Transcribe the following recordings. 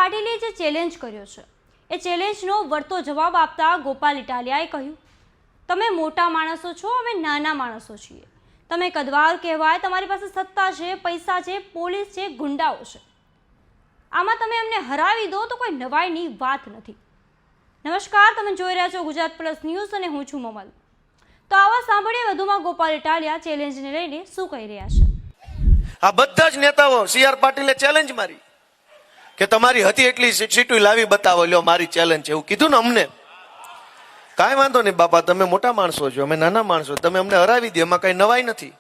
પાટીલે જે ચેલેન્જ કર્યો છે એ ચેલેન્જનો વળતો જવાબ આપતા ગોપાલ ઇટાલિયાએ કહ્યું, તમે મોટા માણસો છો, અમે નાના માણસો છીએ. તમે કદવાર કહેવાય, તમારી પાસે સત્તા છે, પૈસા છે, પોલીસ છે, ગુંડાઓ છે. આમાં તમે અમને હરાવી દો તો કોઈ નવાઈની વાત નથી. નમસ્કાર, તમે જોઈ રહ્યા છો ગુજરાત પ્લસ ન્યૂઝ અને હું છું મમલ. તો આવા સાંભળીએ વધુમાં ગોપાલ ઇટાલિયા ચેલેન્જને લઈને શું કહી રહ્યા છે. આ બધા જ નેતાઓ સી.આર. પાટીલે ચેલેન્જ મારી કે તમારી હતી એટલી સીટો લાવી બતાવો, લ્યો મારી ચેલેન્જ છે, એવું કીધું ને અમને. કાંઈ વાંધો નહીં બાપા, તમે મોટા માણસો છો, અમે નાના માણસો, તમે અમને હરાવી દો, એમાં કઈ નવાઈ નથી.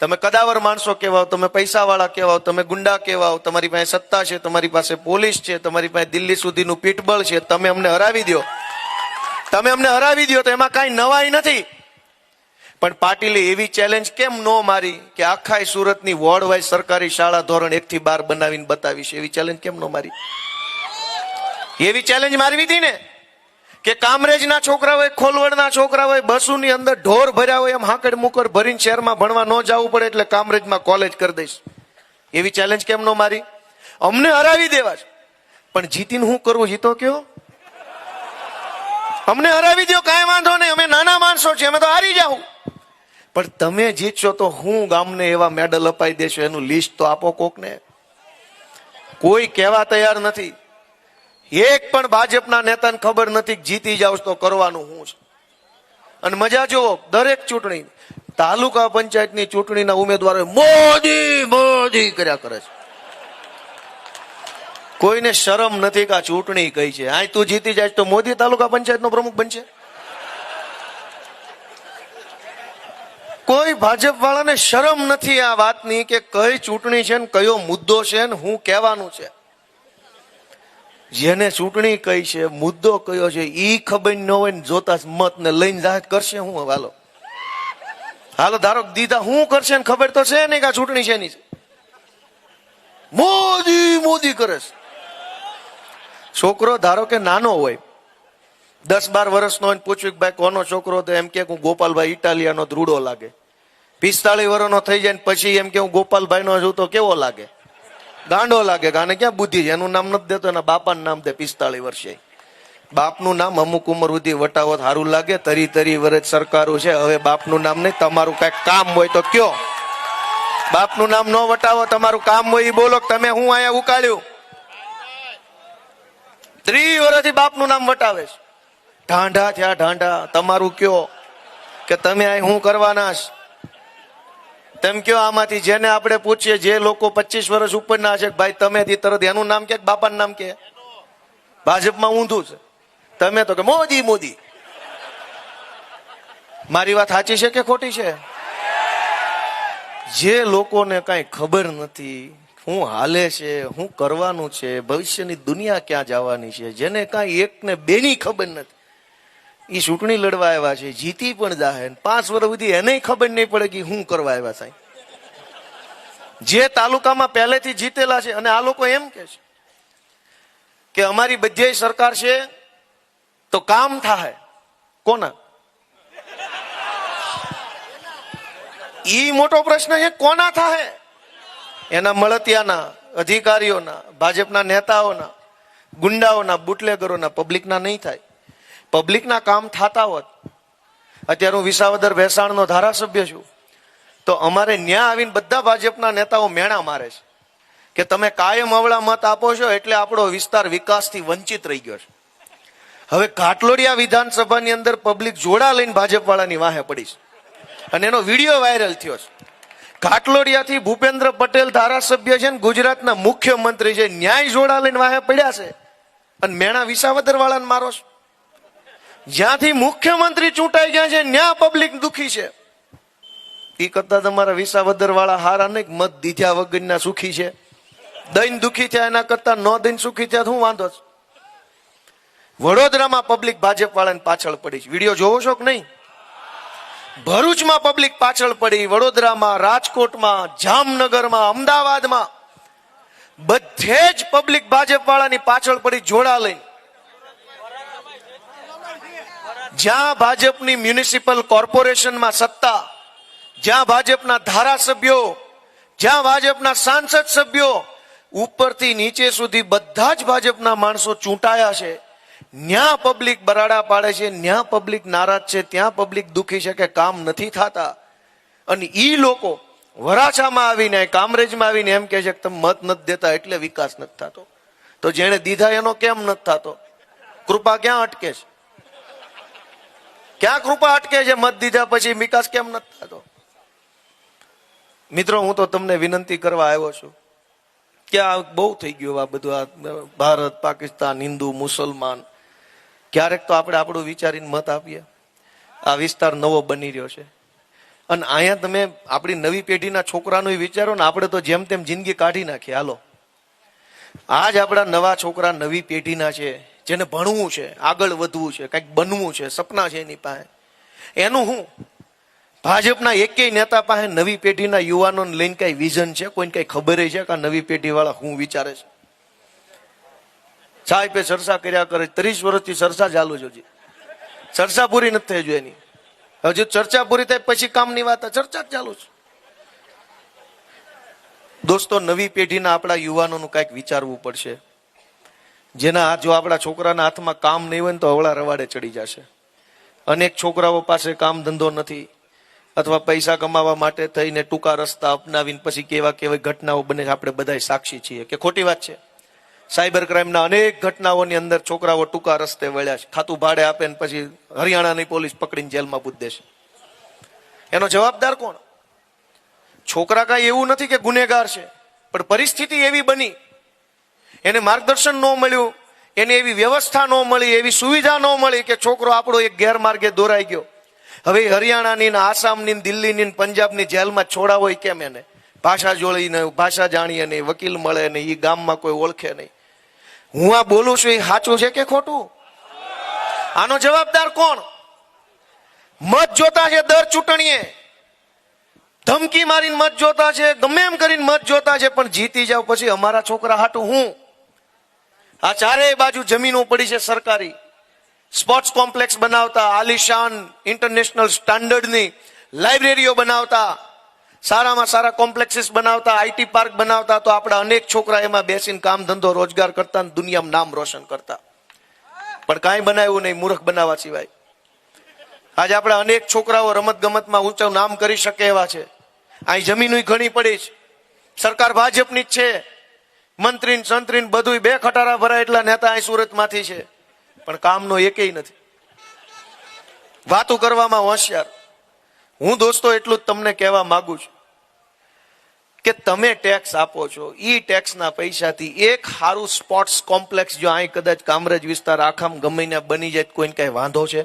તમે કદાવર માણસો કહેવાઓ, તમે પૈસા વાળા કહેવાઓ, તમે ગુંડા કહેવાઓ, તમારી પાસે સત્તા છે, તમારી પાસે પોલીસ છે, તમારી પાસે દિલ્હી સુધીનું પીઠબળ છે, તમે અમને હરાવી દો, તમે અમને હરાવી દો તો એમાં કાંઈ નવાઈ નથી. પણ પાટીલે એવી ચેલેન્જ કેમ નો મારી કે આખા સુરતની વોર્ડ વાઇઝ સરકારી શાળા ધોરણ 1 થી 12 બનાવીને બતાવીશ? એવી ચેલેન્જ કેમ નો મારી? એવી ચેલેન્જ મારવી હતી ને કે કામરેજના છોકરા હોય, ખોલવડના છોકરા હોય, બસોની અંદર ઢોર ભર્યા હોય, એમ હાકડ મુકડ ભરીને શહેરમાં ભણવા ન જવું પડે એટલે કામરેજમાં કોલેજ કરી દઈશ. એવી ચેલેન્જ કેમ નો મારી? અમને હરાવી દેવા છે, પણ જીતીને શું કરવું જીતો કયો? અમને હરાવી દો, કાંઈ વાંધો નહીં, અમે નાના માણસો છીએ, અમે તો હારી જાઉં. પણ તમે જીતશો તો હું ગામને એવા મેડલ અપાઈ દેશો, એનું લિસ્ટ તો આપો કોકને. કોઈ કહેવા તૈયાર નથી. એક પણ ભાજપના નેતાને ખબર નથી કે જીતી જાવ તો કરવાનું શું છે. અને મજા જુઓ, દરેક ચૂંટણી, તાલુકા પંચાયતની ચૂંટણીના ઉમેદવારો મોદી મોદી કર્યા કરે છે. કોઈને શરમ નથી કે આ ચૂંટણી કઈ છે. આ તું જીતી જાય તો મોદી તાલુકા પંચાયતનો પ્રમુખ બનશે? કોઈ ભાજપ વાળાને શરમ નથી આ વાતની કે કઈ ચૂંટણી છે ને કયો મુદ્દો છે ને હું કહેવાનું છે. જેને ચૂંટણી કઈ છે, મુદ્દો કયો છે, ઈ ખબર ન હોય ને જોતા મત ને લઈને જાહેર કરશે હું? હાલો હાલો, ધારો દીધા હું કરશે ને ખબર તો છે નહીં કે આ ચૂંટણી છે ની. મોદી મોદી કરે છે. છોકરો ધારો કે નાનો હોય, 10-12 વર્ષનો હોય, પૂછ્યું કે ભાઈ કોનો છોકરો, તો એમ કે હું ગોપાલભાઈ ઇટાલિયાનો ધ્રુડો લાગે. 45 વર્ષનો થઈ જાય પછી એમ કે હું ગોપાલભાઈ નો છું તો કેવો લાગે? ગાંડો લાગે. ગાને ક્યાં બુદ્ધિ છે? એનું નામ નથી દેતો, એના બાપાનું નામ દે. 45 વર્ષે બાપનું નામ અમુક ઉંમર સુધી વટાવો સારું લાગે. 30 વર્ષ સરકારું છે, હવે બાપનું નામ નહીં. તમારું કઈક કામ હોય તો કયો. બાપનું નામ ન વટાવો, તમારું કામ હોય એ બોલો. તમે હું અહીંયા ઉકાળ્યું 30 વર્ષથી બાપનું નામ વટાવે છે. ઢાંઢા થયા ઢાંઢા. તમારું કયો કે તમે અહીં શું કરવાના છે? તેમ કયો આમાંથી જેને આપણે પૂછીએ, જે લોકો 25 વર્ષ ઉપરના છે, ભાઈ તમે તરત એનું નામ કે બાપાનું નામ કે? ભાજપમાં ઊંધું છે. તમે તો કે મોદી મોદી. મારી વાત સાચી છે કે ખોટી છે? જે લોકોને કઈ ખબર નથી શું હાલે છે, શું કરવાનું છે, ભવિષ્યની દુનિયા ક્યાં જવાની છે, જેને કઈ એક ને બેની ખબર નથી, એ ચૂંટણી લડવા આવ્યા છે, જીતી પણ જાહે. 5 વર્ષ સુધી એને ખબર નહીં પડે કે શું કરવા આવ્યા સાહેબ. જે તાલુકામાં પહેલેથી જીતેલા છે, અને આ લોકો એમ કે છે કે અમારી બધી સરકાર છે તો કામ થાય. કોના? ઈ મોટો પ્રશ્ન છે, કોના થાય? એના મળતિયાના, અધિકારીઓના, ભાજપના નેતાઓના, ગુંડાઓના, બુટલેગરોના. પબ્લિકના નહીં થાય. પબ્લિકના કામ થતા હોત. અત્યારે હું વિસાવદર ભેસાણનો ધારાસભ્ય છું, તો અમારે ન્યા આવીને બધા ભાજપના નેતાઓ મેણા મારે છે કે તમે કાયમ અવળા મત આપો છો એટલે આપણો વિસ્તાર વિકાસથી વંચિત રહી ગયો છે. હવે ઘાટલોડિયા વિધાનસભાની અંદર પબ્લિક જોડા લઈને ભાજપ વાળાની વાહે પડી છે, અને એનો વિડીયો વાયરલ થયો છે. ઘાટલોડિયાથી ભૂપેન્દ્ર પટેલ ધારાસભ્ય છે ને ગુજરાતના મુખ્યમંત્રી છે, ન્યાય જોડા લઈને વાહે પડ્યા છે, અને મેણા વિસાવદર વાળાને મારો છે. જ્યાંથી મુખ્યમંત્રી ચૂંટાઈ ગયા છે ત્યાં પબ્લિક દુખી છે. એ કરતા તમારા વિસાવદર વાળા હારા નહીં, મત દીધા વગરના સુખી છે. દઈને દુખી થયા એના કરતા ન દઈને સુખી થયા શું વાંધો છે? વડોદરામાં પબ્લિક ભાજપ વાળાને પાછળ પડી છે. વિડીયો જોવો છો કે નહીં? ભરૂચમાં પબ્લિક પાછળ પડી, વડોદરામાં, રાજકોટમાં, જામનગરમાં, અમદાવાદમાં બધે જ પબ્લિક ભાજપ વાળાની પાછળ પડી જોડા લઈને. જ્યાં ભાજપની મ્યુનિસિપલ કોર્પોરેશનમાં સત્તા, જ્યાં ભાજપના ધારાસભ્યો, જ્યાં ભાજપના સાંસદ સભ્યો ઉપરથી નીચે સુધી બધા જ ભાજપના માણસો ચૂંટાયા છે. ન્યા પબ્લિક બરાડા પાડે છે, ન્યા પબ્લિક નારાજ છે, ત્યાં પબ્લિક દુખી છે કે કામ નથી થતા. અને ઈ લોકો વરાછામાં આવીને કામરેજમાં આવીને એમ કહે છે કે તમે મત નથી દેતા એટલે વિકાસ નથી થતો. તો જેણે દીધા એનો કેમ નથી થતો? કૃપા ક્યાં અટકે છે? ક્યાં કૃપા અટકે છે? મત દીધા પછી વિકાસ કેમ નથી થતો? મિત્રો, હું તો તમને વિનંતી કરવા આવ્યો છું કે આ બહુ થઈ ગયું, આ બધું આ ભારત પાકિસ્તાન, હિન્દુ મુસલમાન. ક્યારેક તો આપણે આપણું વિચારીને મત આપીએ. આ વિસ્તાર નવો બની રહ્યો છે અને અહીંયા તમે આપણી નવી પેઢીના છોકરાનું વિચારો ને, આપણે તો જેમ તેમ જિંદગી કાઢી નાખીએ. હાલો, આજ આપણા નવા છોકરા નવી પેઢીના છે, જેને ભણવું છે, આગળ વધવું છે, કંઈક બનવું છે, સપના છે એની પાસે. એનું હું ભાજપના એકેય નેતા પાસે નવી પેઢીના યુવાનોને લઈને કઈ વિઝન છે? કોઈને કઈ ખબર છે કે નવી પેઢી વાળા શું વિચારે છે? સાહેબ ચર્ચા કર્યા કરે, 30 વર્ષથી ચર્ચા ચાલુ છે, હજી ચર્ચા પૂરી નથી થઈ. જો એની હજુ ચર્ચા પૂરી થાય પછી કામની વાત, ચર્ચા ચાલુ છે. દોસ્તો, નવી પેઢીના આપણા યુવાનોનું કઈક વિચારવું પડશે. જેના જો આપણા છોકરાના હાથમાં કામ નહીં હોય ને તો અવળા રવાડે ચડી જશે. અનેક છોકરાઓ પાસે કામ ધંધો નથી, અથવા પૈસા કમાવા માટે થઈને ટૂંકા રસ્તા અપનાવીને પછી કેવા કેવી ઘટનાઓ બને છે, આપણે બધા સાક્ષી છીએ. કે ખોટી વાત છે? સાયબર ક્રાઇમના અનેક ઘટનાઓની અંદર છોકરાઓ ટૂંકા રસ્તે વળ્યા છે. ખાતું ભાડે આપે ને પછી હરિયાણાની પોલીસ પકડીને જેલમાં પૂરી દેશે. એનો જવાબદાર કોણ? છોકરા કાંઈ એવું નથી કે ગુનેગાર છે, પણ પરિસ્થિતિ એવી બની, એને માર્ગદર્શન ન મળ્યું, એને એવી વ્યવસ્થા ન મળી, એવી સુવિધા ન મળી કે છોકરો આપણો એક ગેરમાર્ગે દોરાઈ ગયો. હવે હરિયાણાની, આસામની, દિલ્હીની, પંજાબની જેલમાં છોડાવો કેમ? એને ભાષા જોડીને, ભાષા જાણીએ નહીં, વકીલ મળે નહીં, એ ગામમાં કોઈ ઓળખે નહીં. હું આ બોલું છું એ સાચું છે કે ખોટું? આનો જવાબદાર કોણ? મત જોતા છે દર ચૂંટણીએ, ધમકી મારીને મત જોતા છે, ગમે એમ કરીને મત જોતા છે, પણ જીતી જાવ પછી અમારા છોકરા હાટું હું? આ ચારેય બાજુ જમીનો પડી છે સરકારી. સ્પોર્ટ્સ કોમ્પ્લેક્સ બનાવતા, આલિશાન ઇન્ટરનેશનલ સ્ટાન્ડર્ડની લાઇબ્રેરીઓ બનાવતા, સારામાં સારા કોમ્પ્લેક્સીસ બનાવતા, આઈટી પાર્ક બનાવતા, તો આપણા અનેક છોકરા એમાં બેસીને કામ ધંધો રોજગાર કરતા, દુનિયામાં નામ રોશન કરતા. પણ કાંઈ બનાવ્યું નહીં, મૂર્ખ બનાવવા સિવાય. આજે આપણા અનેક છોકરાઓ રમત ગમતમાં ઊંચું નામ કરી શકે એવા છે. અહીં જમીન ઘણી પડી છે, સરકાર ભાજપની જ છે, મંત્રી સંત્રી બધું 2 ખટારા ભરાય એટલા નેતા અહીં સુરતમાંથી છે, પણ કામનો એકેય નથી. વાતો કરવામાં હોશિયાર. હું દોસ્તો એટલું જ તમને કહેવા માંગુ છું કે તમે ટેક્સ આપો છો, ઈ ટેક્સના પૈસાથી એક સારું સ્પોર્ટ્સ કોમ્પ્લેક્સ જો અહીં કદાચ કામરેજ વિસ્તાર આખામાં ગમે ત્યાં બની જાય, કોઈને કઈ વાંધો છે?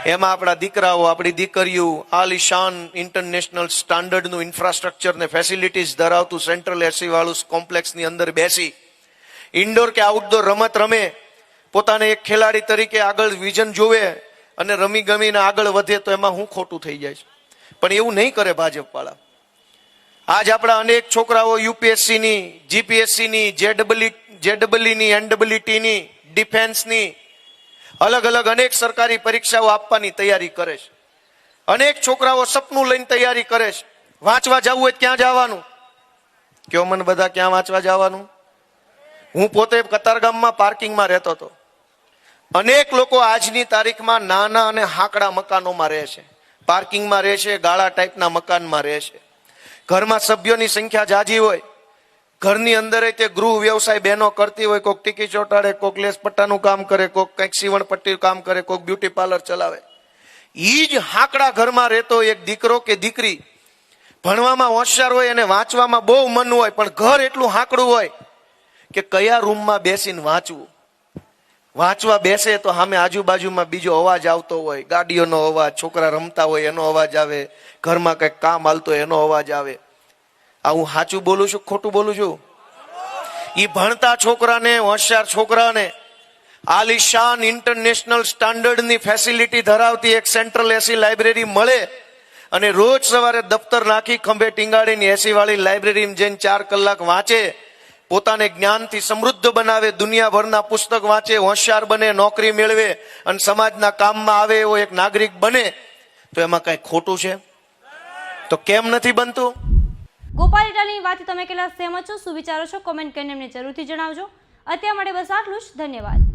એમાં આપણા દીકરાઓ, આપણી દીકરીઓ આલિશાન ઇન્ટરનેશનલ સ્ટાન્ડર્ડનું ઇન્ફ્રાસ્ટ્રક્ચર ને ફેસિલિટીઝ ધરાવતું સેન્ટ્રલ એસી વાળું કોમ્પ્લેક્સની અંદર બેસી ઇન્ડોર કે આઉટડોર રમત રમે, પોતાને એક ખેલાડી તરીકે આગળ વિઝન જોવે અને રમી ગમીને આગળ વધે, તો એમાં હું ખોટું થઈ જાય છે? પણ એવું નહીં કરે ભાજપ વાળા. આજ આપણા અનેક છોકરાઓ યુપીએસસી ની, જીપીએસસી ની, જેડબલઈ ની, એનડબલઈટી ની, ડિફેન્સની અલગ અલગ અનેક સરકારી પરીક્ષાઓ આપવાની તૈયારી કરે છે. અનેક છોકરાઓ સપનું લઈને તૈયારી કરે છે. વાંચવા જવું હોય ક્યાં જવાનું? કયો મને બધા, ક્યાં વાંચવા જવાનું? હું પોતે કતારગામમાં પાર્કિંગમાં રહેતો હતો. અનેક લોકો આજની તારીખમાં નાના અને હાંકડા મકાનોમાં રહે છે, પાર્કિંગમાં રહે છે, ગાળા ટાઈપના મકાનમાં રહે છે. ઘરમાં સભ્યોની સંખ્યા જાજી હોય, ઘરની અંદર તે ગૃહ વ્યવસાય બહેનો કરતી હોય, કોઈક ટીકી ચોટાડે, કોઈક લેસ પટ્ટાનું કામ કરે, કોઈક કંઈક સીવણ પટ્ટી કામ કરે, કોઈક બ્યુટી પાર્લર ચલાવે. ઈ જ હાંકડા ઘરમાં રહેતો એક દીકરો કે દીકરી ભણવામાં હોશિયાર હોય અને વાંચવામાં બહુ મન હોય, પણ ઘર એટલું હાંકડું હોય કે કયા રૂમમાં બેસીને વાંચવું. વાંચવા બેસે તો સામે આજુબાજુમાં બીજો અવાજ આવતો હોય, ગાડીઓનો અવાજ, છોકરા રમતા હોય એનો અવાજ આવે, ઘરમાં કંઈક કામ હાલતો હોય એનો અવાજ આવે. આ હું સાચું બોલું છું ખોટું બોલું છું? ઈ ભણતા છોકરાને, હોશિયાર છોકરાને આલિશાન ઇન્ટરનેશનલ સ્ટાન્ડર્ડની ફેસિલિટી ધરાવતી એક સેન્ટ્રલ એસી લાઇબ્રેરી મળે અને રોજ સવારે દફતર નાખી ખંભે ટીંગાડીને એસી વાળી લાઇબ્રેરીમાં જઈને 4 કલાક વાંચે, પોતાને જ્ઞાનથી સમૃદ્ધ બનાવે, દુનિયાભરના પુસ્તક વાંચે, હોશિયાર બને, નોકરી મેળવે અને સમાજના કામમાં આવે એવો એક નાગરિક બને, તો એમાં કઈ ખોટું છે? તો કેમ નથી બનતું? ગોપાલ ગોપાલ ઇટાલીની વાતથી તમે કેટલા સહેમત છો, શું વિચારો છો, કોમેન્ટ કરીને એમને જરૂરથી જણાવજો. અત્યાર માટે બસ આટલું જ. ધન્યવાદ.